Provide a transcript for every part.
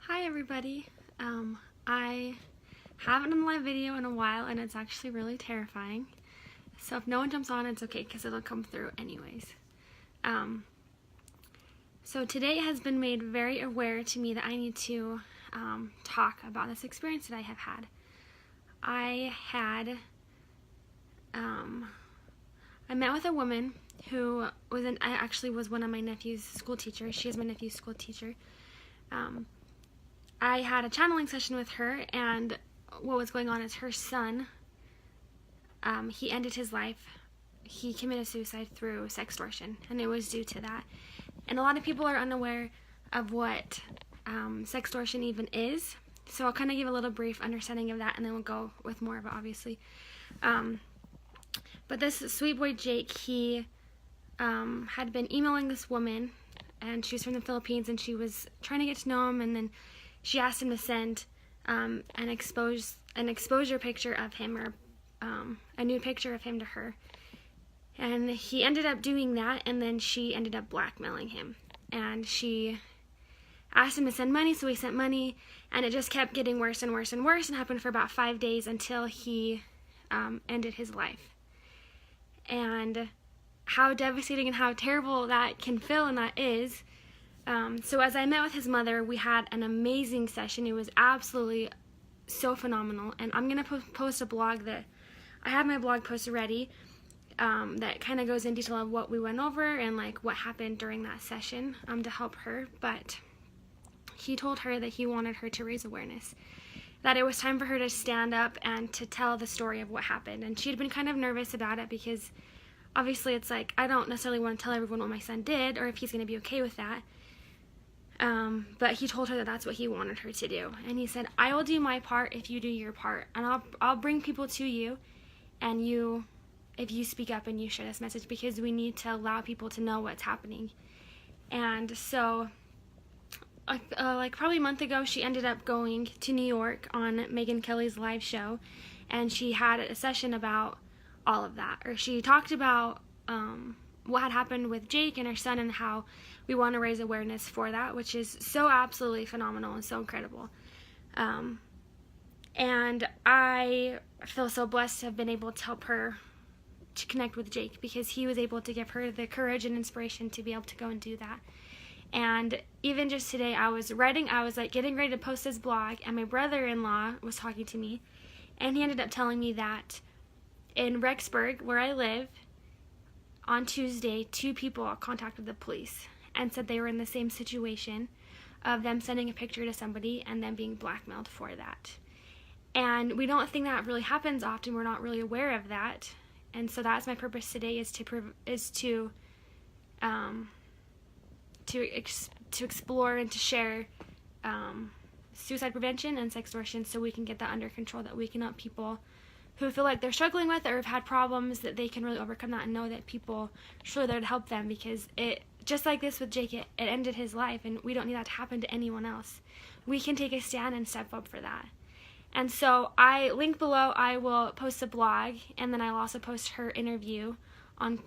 Hi everybody. I haven't done a live video in a while and it's actually really terrifying. So if no one jumps on, it's okay because it'll come through anyways. So today has been made very aware to me that I need to talk about this experience that I have had. I met with a woman who actually was one of my nephew's school teachers. She is my nephew's school teacher. I had a channeling session with her, and what was going on is her son, he ended his life. He committed suicide through sextortion, and it was due to that. And a lot of people are unaware of what sextortion even is, so I'll kind of give a little brief understanding of that, and then we'll go with more of it, obviously. But this sweet boy Jake, he had been emailing this woman, and she was from the Philippines, and she was trying to get to know him, and then she asked him to send an exposure picture of him, or a nude picture of him to her. And he ended up doing that, and then she ended up blackmailing him. And she asked him to send money, so he sent money, and it just kept getting worse and worse and worse, and happened for about 5 days until he ended his life. And how devastating and how terrible that can feel, and that is. So as I met with his mother, we had an amazing session. It was absolutely so phenomenal, and I'm going to post a blog that, I have my blog post ready, that kind of goes in detail of what we went over and like what happened during that session to help her. But he told her that he wanted her to raise awareness, that it was time for her to stand up and to tell the story of what happened. And she had been kind of nervous about it because obviously it's like, I don't necessarily want to tell everyone what my son did or if he's going to be okay with that. But he told her that that's what he wanted her to do. And he said, I will do my part if you do your part. And I'll bring people to you, and if you speak up and you share this message, because we need to allow people to know what's happening. And so, like probably a month ago, she ended up going to New York on Megyn Kelly's live show, and she had a session about all of that. Or she talked about what had happened with Jake and her son, and how we want to raise awareness for that, which is so absolutely phenomenal and so incredible. And I feel so blessed to have been able to help her to connect with Jake, because he was able to give her the courage and inspiration to be able to go and do that. And even just today, I was like getting ready to post this blog, and my brother-in-law was talking to me, and he ended up telling me that in Rexburg, where I live, on Tuesday, 2 people contacted the police and said they were in the same situation of them sending a picture to somebody and then being blackmailed for that. And we don't think that really happens often. We're not really aware of that. And so that's my purpose today, is to explore and to share suicide prevention and sextortion, so we can get that under control, that we can help people who feel like they're struggling with or have had problems, that they can really overcome that and know that people are really there to help them, because it, just like this with Jake, it ended his life, and we don't need that to happen to anyone else. We can take a stand and step up for that. And so I link below, I will post a blog, and then I'll also post her interview on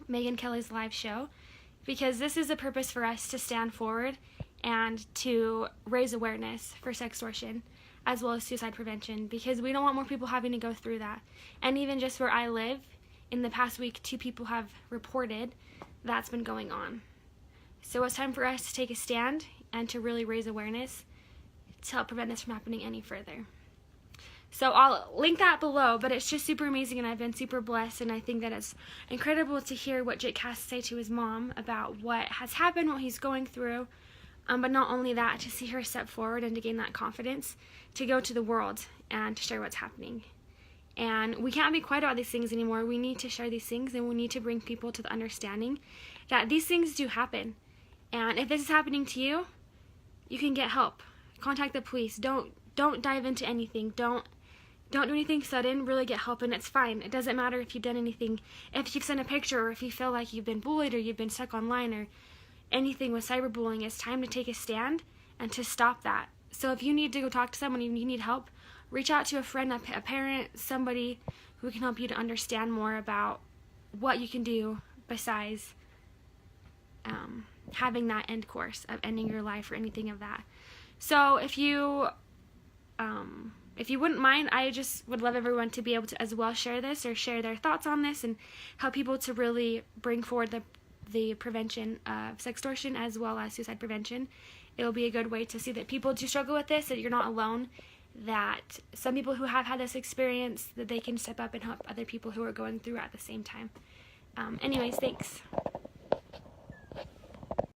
Megyn Kelly's live show, because this is a purpose for us to stand forward and to raise awareness for sextortion as well as suicide prevention, because we don't want more people having to go through that. And even just where I live, in the past week, 2 people have reported that's been going on. So it's time for us to take a stand and to really raise awareness to help prevent this from happening any further. So I'll link that below, but it's just super amazing, and I've been super blessed, and I think that it's incredible to hear what Jake has to say to his mom about what has happened, what he's going through, but not only that, to see her step forward and to gain that confidence to go to the world and to share what's happening. And we can't be quiet about these things anymore. We need to share these things, and we need to bring people to the understanding that these things do happen. And if this is happening to you, you can get help. Contact the police. Don't dive into anything. Don't do anything sudden. Really get help, and it's fine. It doesn't matter if you've done anything, if you've sent a picture, or if you feel like you've been bullied, or you've been stuck online, or anything with cyberbullying. It's time to take a stand and to stop that. So if you need to go talk to someone, if you need help, reach out to a friend, a parent, somebody who can help you to understand more about what you can do besides having that end course of ending your life or anything of that. So if you wouldn't mind, I just would love everyone to be able to as well share this or share their thoughts on this and help people to really bring forward the prevention of sextortion as well as suicide prevention. It will be a good way to see that people do struggle with this, that you're not alone, that some people who have had this experience, that they can step up and help other people who are going through it at the same time. Anyways, thanks.